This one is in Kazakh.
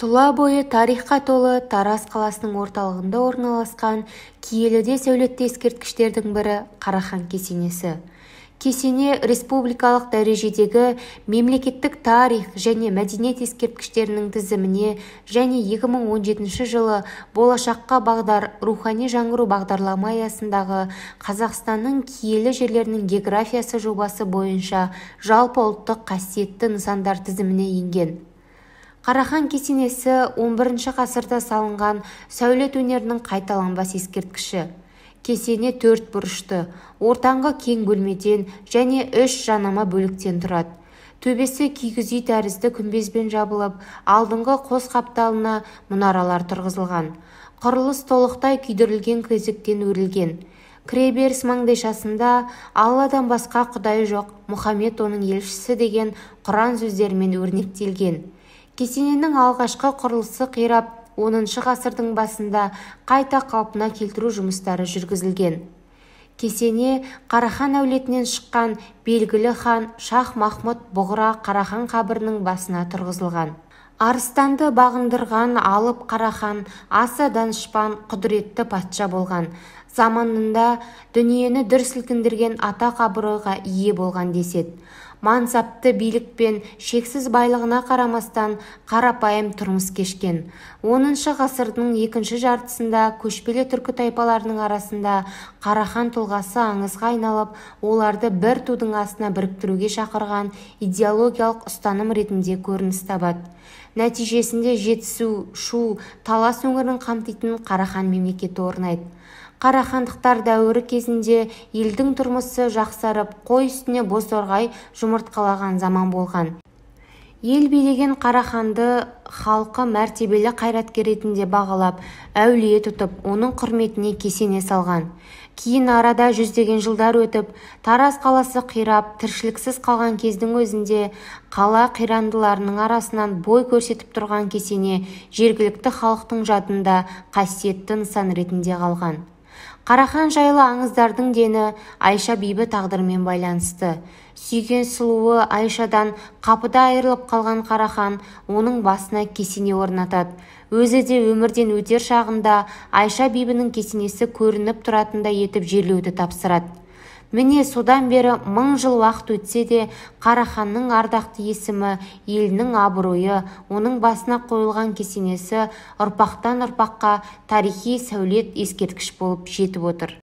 Тұла бойы тарихқа толы Тараз қаласының орталығында орналасқан киеліде сәулетті ескерткіштердің бірі Қарахан кесенесі. Кесене республикалық дәрежедегі мемлекеттік тарих және мәдениет ескерткіштерінің тізіміне және 2017 жылы болашаққа бағдар рухани жаңғыру бағдарлама аясындағы Қазақстанның киелі жерлерінің географиясы жобасы бойынша жалпы ұлттық қасиетті нысандар тізіміне енген. Қарахан кесенесі 11 ғасырда салынған сәулет өнерінің қайталанбас ескерткіші. Кесене 4 бұрышты, ортаңғы кең бөлмеден және 3 жанама бөліктен тұрады. Төбесі кигіз үй тәрізді күмбезбен жабылып, алдыңғы қос қапталына мұнаралар тұрғызылған. Құрылыс толықтай күйдірілген кезектен өрілген. Кіреберіс маңдайшасында «Алладан басқа құдай жоқ, Мұхаммед оның елшісі» деген Құран сөздерімен өрнектелген. Кесененің алғашқы құрылысы қирап, 10 ғасырдың басында қайта қалпына келтіру жұмыстары жүргізілген. Кесене Қарахан әулетінен шыққан белгілі хан Шах-Махмұд Бұғра Қарахан қабірінің басына тұрғызылған. Арыстанды бағындырған алып Қарахан аса данышпан, құдіретті патша болған. Заманында дүниені дүр сілкіндірген ата абыройға ие болған деседі. Мансапты билік пен шексіз байлығына қарамастан қарапайым тұрмыс кешкен. 10 ғасырдың екінші жартысында көшпелі түркі тайпаларының арасында Қарахан тұлғасы аңызға айналып, оларды бір тудың астына біріктіруге шақырған идеологиялық ұстаным ретінде көрініс табады. Нәтижесінде Жетісу, Шу, Талас өңірін қамтитын Қарахан мемлекеті орнайды. Қарахандықтар дәуірі кезінде елдің тұрмысы жақсарып, қой үстіне бозторғай жұмыртқалаған заман болған. Ел билеген Қараханды халқы мәртебелі қайраткер ретінде бағалап, әулие тұтып, оның құрметіне кесене салған. Кейін арада жүздеген жылдар өтіп, Тараз қаласы қирап, тіршіліксіз қалған кездің өзінде қала қирандыларының арасынан бой көрсетіп тұрған кесене жергілікті халықтың жадында қасиетті нысан ретінде қалған. Қарахан жайлы аңыздардың дені Айша бибі тағдырымен байланысты. Сүйген сұлуы Айшадан қапыда айырылып қалған Қарахан оның басына кесене орнатады. Өзі де өмірден өтер шағында Айша бибінің кесенесі көрініп тұратындай етіп жерлеуді тапсырады. Міне содан бері 1000 жыл уақыт өтсе де Қараханның ардақты есімі, елінің абыройы, оның басына қойылған кесенесі ұрпақтан ұрпаққа тарихи сәулет ескерткіш болып жетіп отыр.